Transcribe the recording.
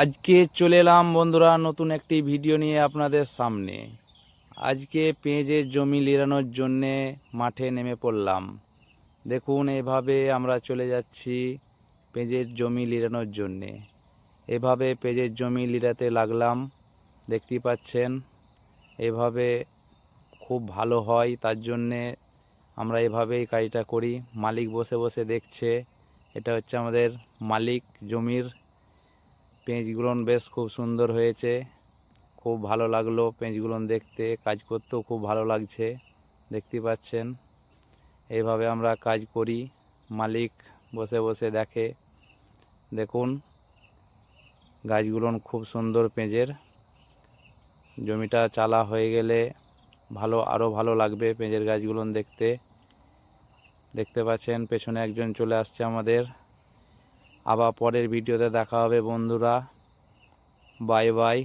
আজকে চলে এলাম বন্ধুরা নতুন একটি ভিডিও নিয়ে আপনাদের সামনে। আজকে পেঁয়াজের জমি লিরানোর জন্যে মাঠে নেমে পড়লাম। দেখুন এভাবে আমরা চলে যাচ্ছি পেঁয়াজের জমি লিরানোর জন্যে। এভাবে পেঁয়াজের জমি লিরাতে লাগলাম। দেখতেই পাচ্ছেন এভাবে খুব ভালো হয়, তার জন্যে আমরা এভাবেই কাজটা করি। মালিক বসে বসে দেখছে। এটা হচ্ছে আমাদের মালিক জমির। পেঁয়াজগুলো বেশ খুব সুন্দর হয়েছে, খুব ভালো লাগলো পেঁয়াজগুলো দেখতে, কাজ করতেও খুব ভালো লাগছে। দেখতে পাচ্ছেন এইভাবে আমরা কাজ করি, মালিক বসে বসে দেখে। দেখুন গাছগুলো খুব সুন্দর, পেঁয়াজের জমিটা চালা হয়ে গেলে আরও ভালো লাগবে পেঁয়াজের গাছগুলো দেখতে। দেখতে পাচ্ছেন পেছনে একজন চলে আসছে আমাদের। আবার পরের ভিডিওতে দেখা হবে বন্ধুরা। Bye bye.